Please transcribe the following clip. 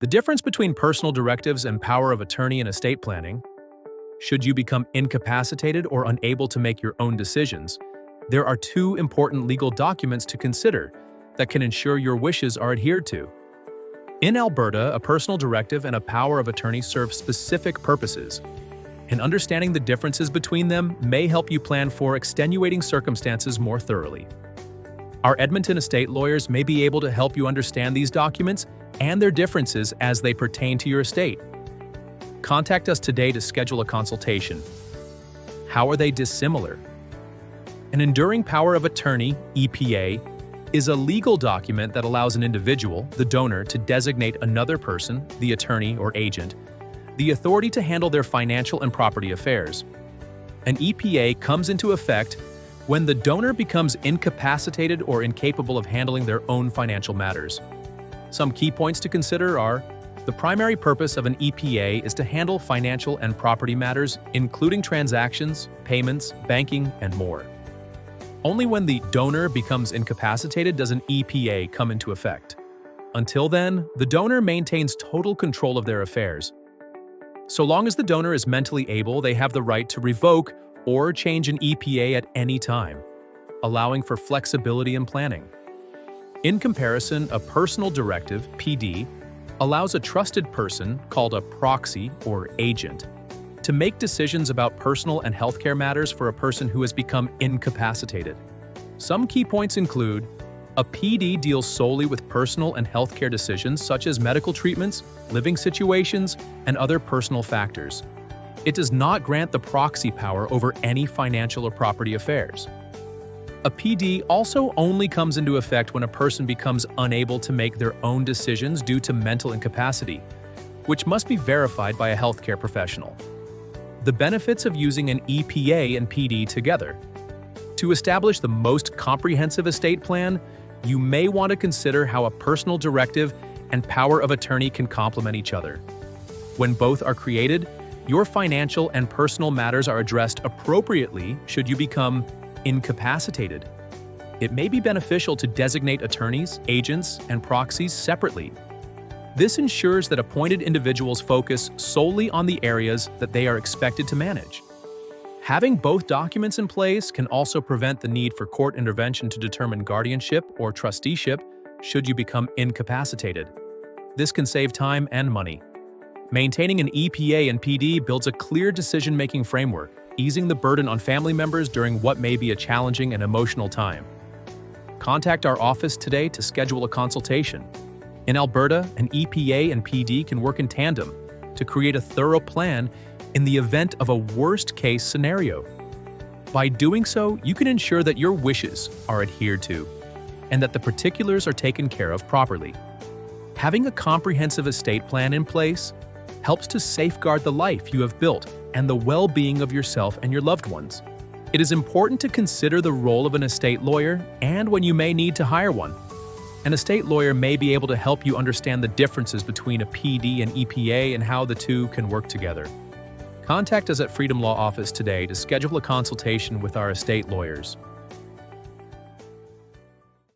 The difference between personal directives and power of attorney in estate planning. Should you become incapacitated or unable to make your own decisions, there are two important legal documents to consider that can ensure your wishes are adhered to. In Alberta, a personal directive and a power of attorney serve specific purposes, and understanding the differences between them may help you plan for extenuating circumstances more thoroughly. Our Edmonton estate lawyers may be able to help you understand these documents and their differences as they pertain to your estate. Contact us today to schedule a consultation. How are they dissimilar? An enduring power of attorney, EPA, is a legal document that allows an individual, the donor, to designate another person, the attorney or agent, the authority to handle their financial and property affairs. An EPA comes into effect when the donor becomes incapacitated or incapable of handling their own financial matters. Some key points to consider are: the primary purpose of an EPA is to handle financial and property matters, including transactions, payments, banking, and more. Only when the donor becomes incapacitated does an EPA come into effect. Until then, the donor maintains total control of their affairs. So long as the donor is mentally able, they have the right to revoke or change an EPA at any time, allowing for flexibility in planning. In comparison, a personal directive, PD, allows a trusted person, called a proxy or agent, to make decisions about personal and healthcare matters for a person who has become incapacitated. Some key points include: a PD deals solely with personal and healthcare decisions such as medical treatments, living situations, and other personal factors. It does not grant the proxy power over any financial or property affairs. A PD also only comes into effect when a person becomes unable to make their own decisions due to mental incapacity, which must be verified by a healthcare professional. The benefits of using an EPA and PD together. To establish the most comprehensive estate plan, you may want to consider how a personal directive and power of attorney can complement each other. When both are created, your financial and personal matters are addressed appropriately should you become incapacitated. It may be beneficial to designate attorneys, agents, and proxies separately. This ensures that appointed individuals focus solely on the areas that they are expected to manage. Having both documents in place can also prevent the need for court intervention to determine guardianship or trusteeship should you become incapacitated. This can save time and money. Maintaining an EPA and PD builds a clear decision-making framework, easing the burden on family members during what may be a challenging and emotional time. Contact our office today to schedule a consultation. In Alberta, an EPA and PD can work in tandem to create a thorough plan in the event of a worst-case scenario. By doing so, you can ensure that your wishes are adhered to and that the particulars are taken care of properly. Having a comprehensive estate plan in place helps to safeguard the life you have built and the well-being of yourself and your loved ones. It is important to consider the role of an estate lawyer and when you may need to hire one. An estate lawyer may be able to help you understand the differences between a PD and EPA and how the two can work together. Contact us at Freedom Law Office today to schedule a consultation with our estate lawyers.